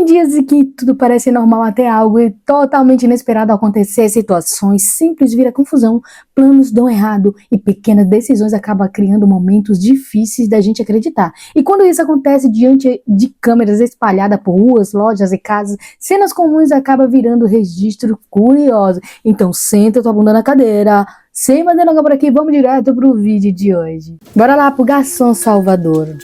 Em dias em que tudo parece normal até algo totalmente inesperado acontecer, situações simples viram confusão, planos dão errado e pequenas decisões acabam criando momentos difíceis da gente acreditar. E quando isso acontece diante de câmeras espalhadas por ruas, lojas e casas, cenas comuns acabam virando registro curioso. Então senta tua bunda na cadeira, sem mais delongas por aqui, vamos direto pro vídeo de hoje. Bora lá pro garçom Salvador.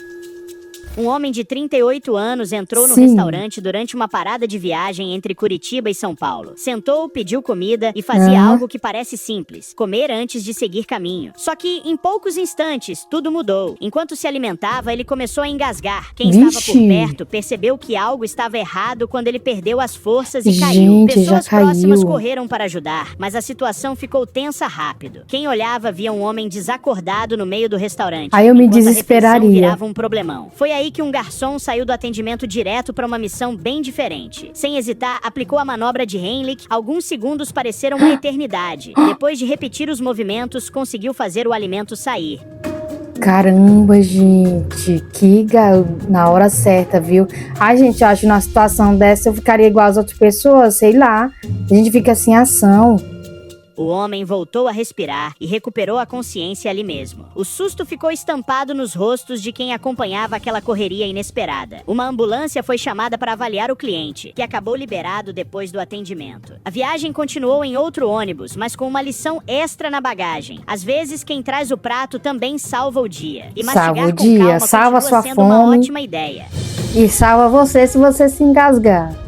Um homem de 38 anos entrou no restaurante durante uma parada de viagem entre Curitiba e São Paulo. Sentou, pediu comida e fazia algo que parece simples: comer antes de seguir caminho. Só que, em poucos instantes, tudo mudou. Enquanto se alimentava, ele começou a engasgar. Quem estava por perto percebeu que algo estava errado quando ele perdeu as forças e caiu. Pessoas próximas correram para ajudar, mas a situação ficou tensa rápido. Quem olhava via um homem desacordado no meio do restaurante. Aí eu me desesperaria. Virava um problemão. Foi aí que um garçom saiu do atendimento direto para uma missão bem diferente. Sem hesitar, aplicou a manobra de Heimlich. Alguns segundos pareceram uma eternidade. Depois de repetir os movimentos, conseguiu fazer o alimento sair. Caramba, gente, na hora certa, viu? Ai, gente, eu acho que numa situação dessa eu ficaria igual às outras pessoas, sei lá. A gente fica sem ação. O homem voltou a respirar e recuperou a consciência ali mesmo. O susto ficou estampado nos rostos de quem acompanhava aquela correria inesperada. Uma ambulância foi chamada para avaliar o cliente, que acabou liberado depois do atendimento. A viagem continuou em outro ônibus, mas com uma lição extra na bagagem. Às vezes, quem traz o prato também salva o dia. E mastigar com calma salva sua sendo fome. Uma ótima ideia. E salva você se você se engasgar.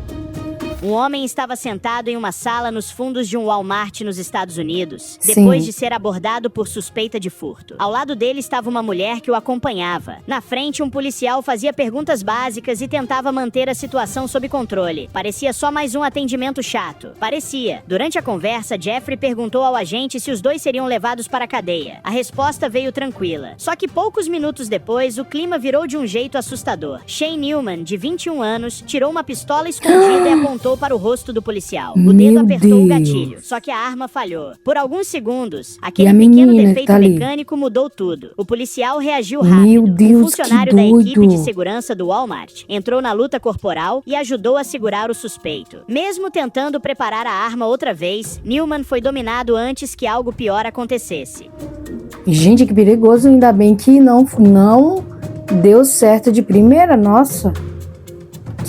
Um homem estava sentado em uma sala nos fundos de um Walmart nos Estados Unidos, depois de ser abordado por suspeita de furto. Ao lado dele estava uma mulher que o acompanhava. Na frente, um policial fazia perguntas básicas e tentava manter a situação sob controle. Parecia só mais um atendimento chato. Parecia. Durante a conversa, Jeffrey perguntou ao agente se os dois seriam levados para a cadeia. A resposta veio tranquila. Só que poucos minutos depois, o clima virou de um jeito assustador. Shane Newman, de 21 anos, tirou uma pistola escondida e apontou para o rosto do policial. O dedo apertou o gatilho, só que a arma falhou. Por alguns segundos, aquele pequeno defeito mecânico mudou tudo. O policial reagiu rápido. Um funcionário da equipe de segurança do Walmart entrou na luta corporal e ajudou a segurar o suspeito. Mesmo tentando preparar a arma outra vez, Newman foi dominado antes que algo pior acontecesse. Gente, que perigoso. Ainda bem que não deu certo de primeira, nossa.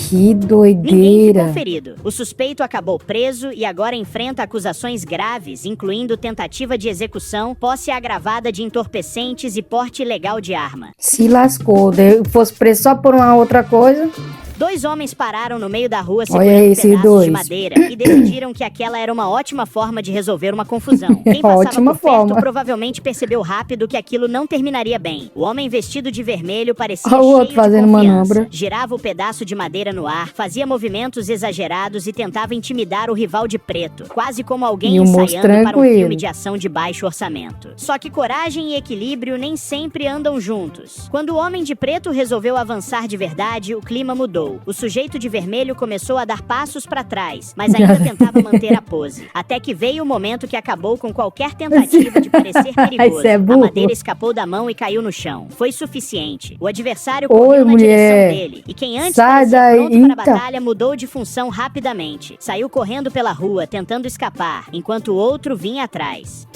Que doideira. Ninguém ficou ferido. O suspeito acabou preso e agora enfrenta acusações graves, incluindo tentativa de execução, posse agravada de entorpecentes e porte ilegal de arma. Se lascou. Fosse preso só por uma outra coisa. Dois homens pararam no meio da rua segurando pedaços de madeira e decidiram que aquela era uma ótima forma de resolver uma confusão. Quem passava por perto provavelmente percebeu rápido que aquilo não terminaria bem. O homem vestido de vermelho parecia cheio de confiança. Girava o pedaço de madeira no ar, fazia movimentos exagerados e tentava intimidar o rival de preto, quase como alguém ensaiando para um filme de ação de baixo orçamento. Só que coragem e equilíbrio nem sempre andam juntos. Quando o homem de preto resolveu avançar de verdade, o clima mudou. O sujeito de vermelho começou a dar passos para trás, mas ainda tentava manter a pose. Até que veio o momento que acabou com qualquer tentativa de parecer perigoso. A madeira escapou da mão e caiu no chão. Foi suficiente. O adversário correu na direção dele. E quem antes parecia pronto para a batalha mudou de função rapidamente. Saiu correndo pela rua, tentando escapar, enquanto o outro vinha atrás.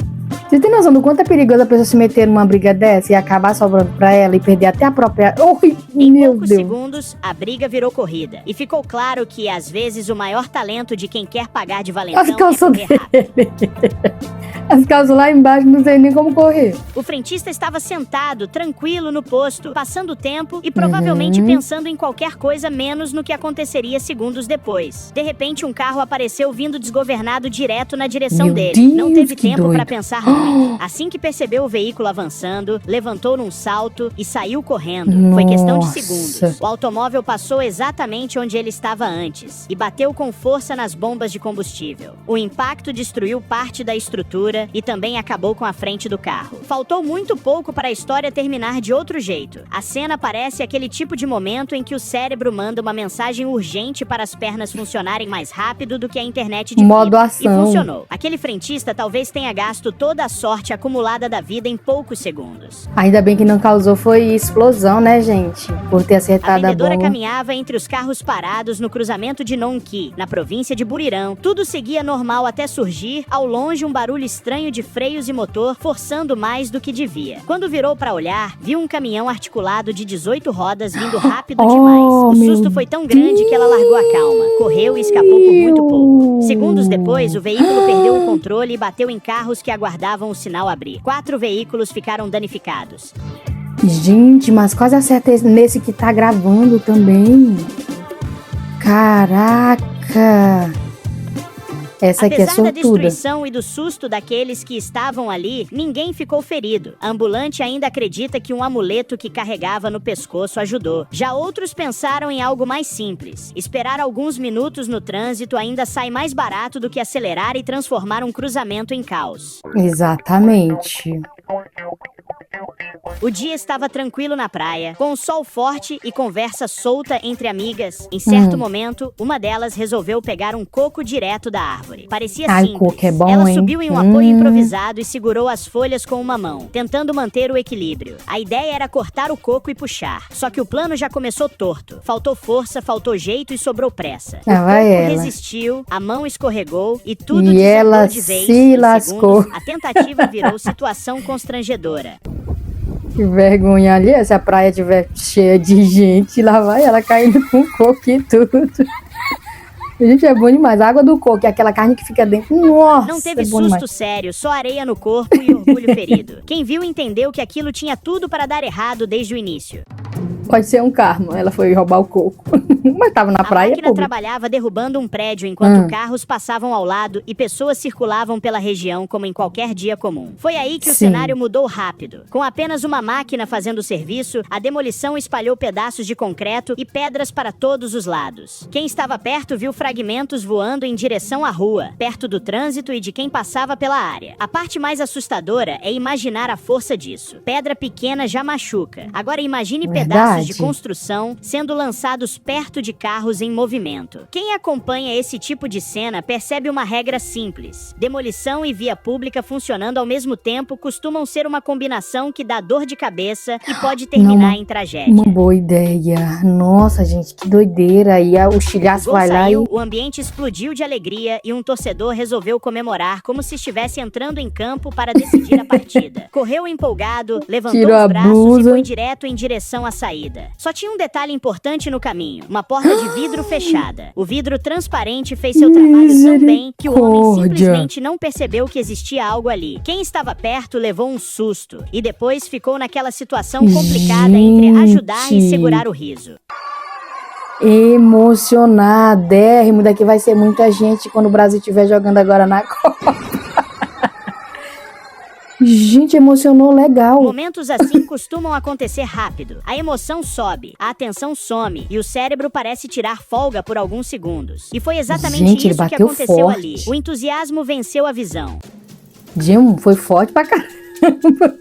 Você tem noção do quanto é perigoso a pessoa se meter numa briga dessa e acabar sobrando pra ela e perder até a própria... Em poucos segundos, a briga virou corrida. E ficou claro que, às vezes, o maior talento de quem quer pagar de valentão é correr rápido. As calças lá embaixo, não sei nem como correr. O frentista estava sentado, tranquilo no posto, passando o tempo e provavelmente pensando em qualquer coisa menos no que aconteceria segundos depois. De repente, um carro apareceu vindo desgovernado direto na direção dele. Não teve tempo para pensar muito. Assim que percebeu o veículo avançando, levantou num salto e saiu correndo. Foi questão de segundos. O automóvel passou exatamente onde ele estava antes e bateu com força nas bombas de combustível. O impacto destruiu parte da estrutura e também acabou com a frente do carro. Faltou muito pouco para a história terminar de outro jeito. A cena parece aquele tipo de momento em que o cérebro manda uma mensagem urgente para as pernas funcionarem mais rápido do que a internet de fibra. E funcionou. Aquele frentista talvez tenha gasto toda a sorte acumulada da vida em poucos segundos. Ainda bem que não causou foi explosão, né, gente? por ter A acertado a vendedora bomba. caminhava entre os carros parados no cruzamento de Nonqui, na província de Burirão. Tudo seguia normal até surgir, ao longe, um barulho estranho de freios e motor forçando mais do que devia. Quando virou pra olhar, viu um caminhão articulado de 18 rodas vindo rápido demais. O susto foi tão grande que ela largou a calma, correu e escapou por muito pouco. Segundos depois, o veículo perdeu o controle e bateu em carros que aguardavam o sinal abrir. 4 veículos ficaram danificados. Gente, mas quase acertei nesse que tá gravando também. Caraca! Essa aqui é Apesar da sortuda. destruição e do susto daqueles que estavam ali, ninguém ficou ferido. A ambulante ainda acredita que um amuleto que carregava no pescoço ajudou. Já outros pensaram em algo mais simples. Esperar alguns minutos no trânsito ainda sai mais barato do que acelerar e transformar um cruzamento em caos. Exatamente. O dia estava tranquilo na praia, com o sol forte e conversa solta entre amigas. Em certo momento, uma delas resolveu pegar um coco direto da árvore. Parecia simples. Coco é bom, Ela hein? subiu em um apoio improvisado e segurou as folhas com uma mão, tentando manter o equilíbrio. A ideia era cortar o coco e puxar, só que o plano já começou torto. Faltou força, faltou jeito e sobrou pressa. O coco resistiu, a mão escorregou e tudo desandou ela de vez. se lascou. Segundos, a tentativa virou situação constrangedora. Que vergonha ali, se a praia estiver cheia de gente, lá vai ela caindo com coco e tudo. Gente, é bom demais. A água do coco, é aquela carne que fica dentro. Nossa, não teve é bom susto demais. sério, só areia no corpo e orgulho ferido. Quem viu entendeu que aquilo tinha tudo para dar errado desde o início. Pode ser um karma, ela foi roubar o coco. Mas tava na praia, A máquina trabalhava derrubando um prédio enquanto carros passavam ao lado e pessoas circulavam pela região como em qualquer dia comum. Foi aí que o cenário mudou rápido. Com apenas uma máquina fazendo o serviço, a demolição espalhou pedaços de concreto e pedras para todos os lados. Quem estava perto viu fragmentos voando em direção à rua, perto do trânsito e de quem passava pela área. A parte mais assustadora é imaginar a força disso. Pedra pequena já machuca. Agora imagine pedaços de construção sendo lançados perto de carros em movimento. Quem acompanha esse tipo de cena percebe uma regra simples. Demolição e via pública funcionando ao mesmo tempo costumam ser uma combinação que dá dor de cabeça e pode terminar em tragédia. Uma boa ideia. Nossa, gente, que doideira. E o estilhaço vai lá e... O ambiente explodiu de alegria e um torcedor resolveu comemorar como se estivesse entrando em campo para decidir a partida. Correu empolgado, levantou os braços e foi direto em direção à saída. Só tinha um detalhe importante no caminho, uma porta de vidro fechada. O vidro transparente fez seu trabalho tão bem que o homem simplesmente não percebeu que existia algo ali. Quem estava perto levou um susto e depois ficou naquela situação complicada entre ajudar e segurar o riso. Emocionadérrimo, daqui vai ser muita gente quando o Brasil estiver jogando agora na Copa. Gente, emocionou legal. Momentos assim costumam acontecer rápido. A emoção sobe, a atenção some e o cérebro parece tirar folga por alguns segundos. E foi exatamente isso que aconteceu ali. O entusiasmo venceu a visão. Jim, foi forte pra caramba.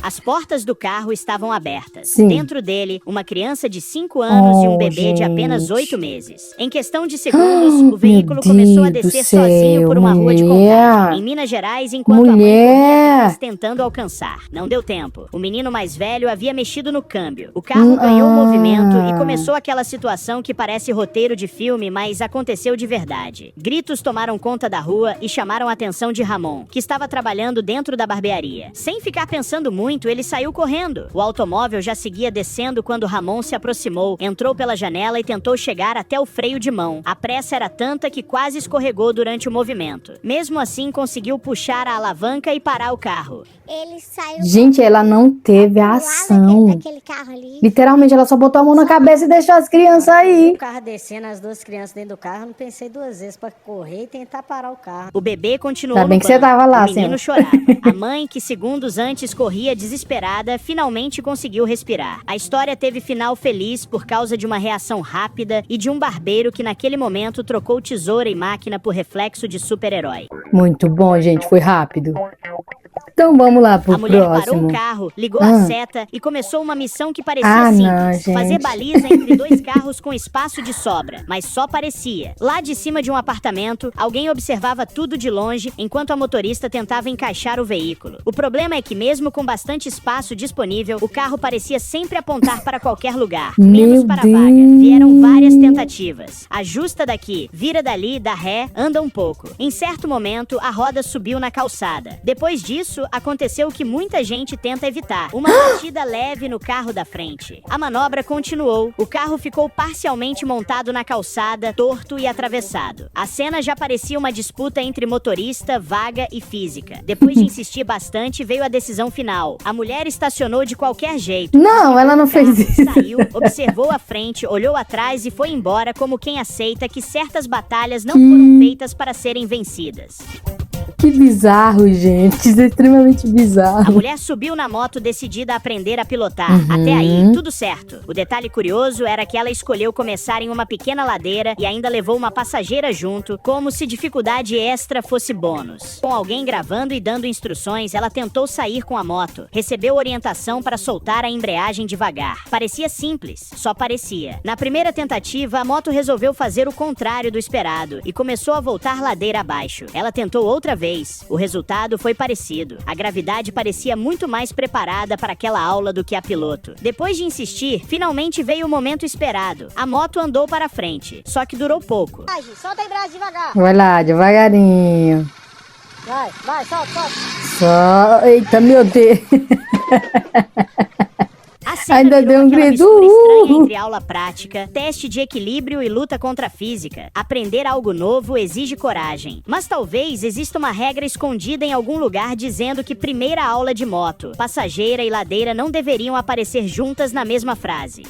As portas do carro estavam abertas. Sim. Dentro dele, uma criança de 5 anos e um bebê de apenas 8 meses. Em questão de segundos, o veículo começou a descer sozinho por uma rua de Contagem, em Minas Gerais, enquanto a mãe corria atrás tentando alcançar. Não deu tempo. O menino mais velho havia mexido no câmbio. O carro ganhou movimento e começou aquela situação que parece roteiro de filme, mas aconteceu de verdade. Gritos tomaram conta da rua e chamaram a atenção de Ramon, que estava trabalhando dentro da barbearia. Sem ficar pensando muito, ele saiu correndo. O automóvel já seguia descendo quando Ramon se aproximou, entrou pela janela e tentou chegar até o freio de mão. A pressa era tanta que quase escorregou durante o movimento. Mesmo assim, conseguiu puxar a alavanca e parar o carro. Ele saiu. Gente, ela não teve ação. Daquele carro ali. Literalmente, ela só botou a mão na cabeça e deixou as crianças aí. O carro descendo, as duas crianças dentro do carro, eu não pensei duas vezes pra correr e tentar parar o carro. O bebê continuou Ainda bem no que você banco. tava lá, O menino senhora. chorava. A mãe, que segundos antes corria desesperada, finalmente conseguiu respirar. A história teve final feliz por causa de uma reação rápida e de um barbeiro que naquele momento trocou tesoura e máquina por reflexo de super-herói. Muito bom, gente, foi rápido. Então vamos lá pro A mulher próximo. parou o carro, ligou a seta e começou uma missão que parecia simples. Não, fazer baliza entre dois carros com espaço de sobra. Mas só parecia. Lá de cima de um apartamento, alguém observava tudo de longe, enquanto a motorista tentava encaixar o veículo. O problema é que mesmo com bastante espaço disponível, o carro parecia sempre apontar para qualquer lugar. Menos para a vaga. Vieram várias tentativas. Ajusta daqui, vira dali, dá ré, anda um pouco. Em certo momento, a roda subiu na calçada. Depois disso, aconteceu o que muita gente tenta evitar. Uma batida leve no carro da frente. A manobra continuou. O carro ficou parcialmente montado na calçada, torto e atravessado. A cena já parecia uma disputa entre motorista, vaga e física. Depois de insistir bastante, veio a decisão final. A mulher estacionou de qualquer jeito. Não, ela não fez isso. Saiu, observou a frente, olhou atrás e foi embora como quem aceita que certas batalhas não foram feitas para serem vencidas. Que bizarro, gente. Isso é extremamente bizarro. A mulher subiu na moto decidida a aprender a pilotar. Até aí, tudo certo. O detalhe curioso era que ela escolheu começar em uma pequena ladeira e ainda levou uma passageira junto, como se dificuldade extra fosse bônus. Com alguém gravando e dando instruções, ela tentou sair com a moto. Recebeu orientação para soltar a embreagem devagar. Parecia simples, só parecia. Na primeira tentativa, a moto resolveu fazer o contrário do esperado e começou a voltar ladeira abaixo. Ela tentou outra vez. O resultado foi parecido. A gravidade parecia muito mais preparada para aquela aula do que a piloto. Depois de insistir, finalmente veio o momento esperado. A moto andou para frente, só que durou pouco. Solta a embreagem devagar. Vai lá, devagarinho. Vai, solta. Só... Eita, meu Deus. A cena Ainda virou deu um aquela grito. mistura estranha entre aula prática, teste de equilíbrio e luta contra a física. Aprender algo novo exige coragem. Mas talvez exista uma regra escondida em algum lugar dizendo que primeira aula de moto, passageira e ladeira não deveriam aparecer juntas na mesma frase.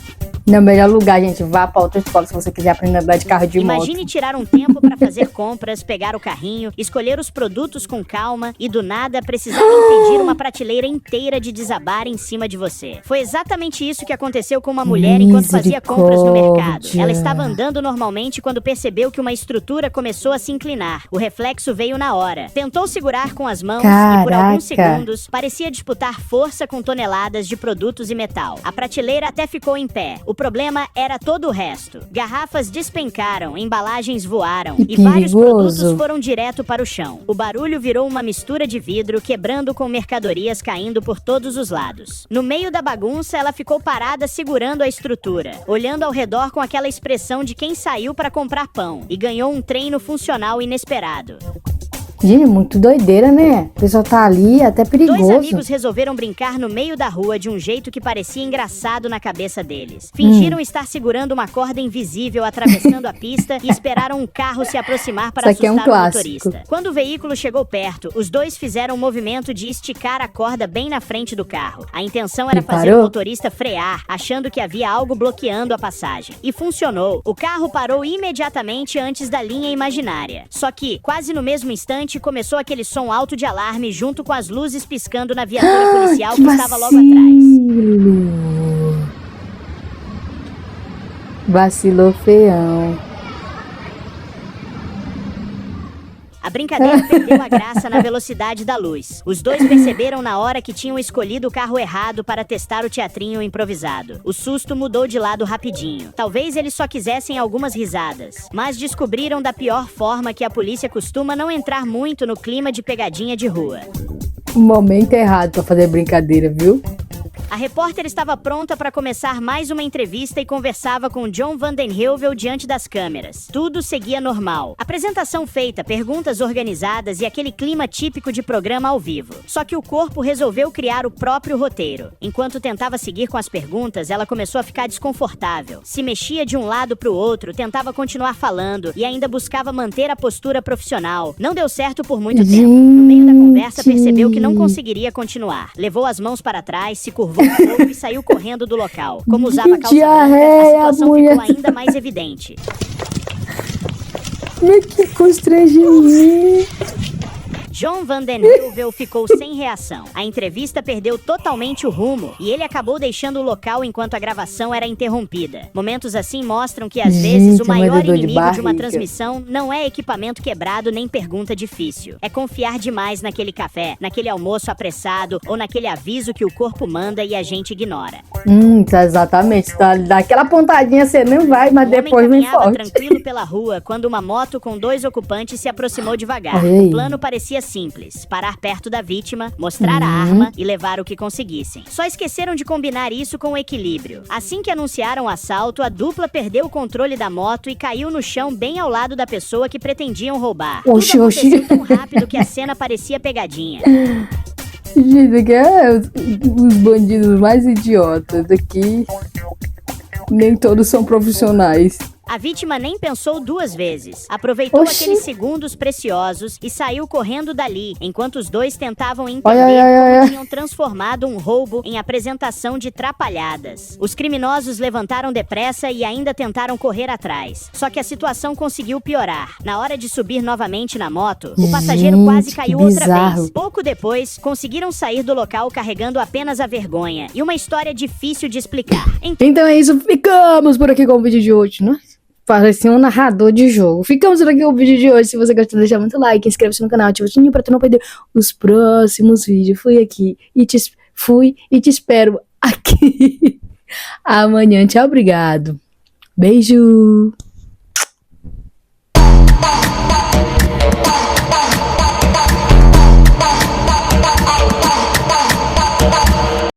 No melhor lugar, gente, vá pra outra escola se você quiser aprender a andar de carro de moto. Imagine tirar um tempo para fazer compras, pegar o carrinho, escolher os produtos com calma e do nada precisar impedir uma prateleira inteira de desabar em cima de você. Foi exatamente isso que aconteceu com uma mulher enquanto fazia compras no mercado. Ela estava andando normalmente quando percebeu que uma estrutura começou a se inclinar. O reflexo veio na hora. Tentou segurar com as mãos e por alguns segundos parecia disputar força com toneladas de produtos e metal. A prateleira até ficou em pé. O problema era todo o resto. Garrafas despencaram, embalagens voaram e vários produtos foram direto para o chão. O barulho virou uma mistura de vidro, quebrando com mercadorias caindo por todos os lados. No meio da bagunça, ela ficou parada segurando a estrutura, olhando ao redor com aquela expressão de quem saiu para comprar pão e ganhou um treino funcional inesperado. Gente, muito doideira, né? O pessoal tá ali, até perigoso. Dois amigos resolveram brincar no meio da rua de um jeito que parecia engraçado na cabeça deles. Fingiram estar segurando uma corda invisível atravessando a pista e esperaram um carro se aproximar para assustar o motorista. Quando o veículo chegou perto, os dois fizeram um movimento de esticar a corda bem na frente do carro. A intenção era fazer o motorista frear, achando que havia algo bloqueando a passagem. E funcionou. O carro parou imediatamente antes da linha imaginária. Só que, quase no mesmo instante, começou aquele som alto de alarme junto com as luzes piscando na viatura policial que estava logo atrás. Vacilou feião. A brincadeira perdeu a graça na velocidade da luz. Os dois perceberam na hora que tinham escolhido o carro errado para testar o teatrinho improvisado. O susto mudou de lado rapidinho. Talvez eles só quisessem algumas risadas, mas descobriram da pior forma que a polícia costuma não entrar muito no clima de pegadinha de rua. Momento errado pra fazer brincadeira, viu? A repórter estava pronta para começar mais uma entrevista e conversava com John Vanden Heuvel diante das câmeras. Tudo seguia normal. Apresentação feita, perguntas organizadas e aquele clima típico de programa ao vivo. Só que o corpo resolveu criar o próprio roteiro. Enquanto tentava seguir com as perguntas, ela começou a ficar desconfortável. Se mexia de um lado para o outro, tentava continuar falando e ainda buscava manter a postura profissional. Não deu certo por muito tempo. No meio da conversa, percebeu que não conseguiria continuar. Levou as mãos para trás, se curvou um pouco e saiu correndo do local. Como usava calça branca, a situação ficou ainda mais evidente. Que constrangimento. John Van Den Heuvel ficou sem reação. A entrevista perdeu totalmente o rumo e ele acabou deixando o local enquanto a gravação era interrompida. Momentos assim mostram que às vezes o maior inimigo de uma transmissão não é equipamento quebrado nem pergunta difícil. É confiar demais naquele café, naquele almoço apressado ou naquele aviso que o corpo manda e a gente ignora. Exatamente. Daquela pontadinha você não vai, mas depois vem forte. Tranquilo pela rua quando uma moto com 2 ocupantes se aproximou devagar. O plano parecia simples: parar perto da vítima, mostrar a arma e levar o que conseguissem. Só esqueceram de combinar isso com o equilíbrio. Assim que anunciaram o assalto, a dupla perdeu o controle da moto e caiu no chão bem ao lado da pessoa que pretendiam roubar. Tudo aconteceu tão rápido que a cena parecia pegadinha. Gente, aqui é os bandidos mais idiotas aqui. Nem todos são profissionais. A vítima nem pensou 2 vezes. Aproveitou aqueles segundos preciosos e saiu correndo dali, enquanto os dois tentavam entender como tinham transformado um roubo em apresentação de trapalhadas. Os criminosos levantaram depressa e ainda tentaram correr atrás. Só que a situação conseguiu piorar. Na hora de subir novamente na moto, o passageiro quase caiu outra vez. Pouco depois, conseguiram sair do local carregando apenas a vergonha e uma história difícil de explicar. Então é isso, ficamos por aqui com o vídeo de hoje, né? Parecia um narrador de jogo. Ficamos por aqui com o vídeo de hoje. Se você gostou, deixa muito like, inscreva-se no canal, ativa o sininho pra tu não perder os próximos vídeos. Fui e te espero aqui amanhã. Tchau, obrigado. Beijo.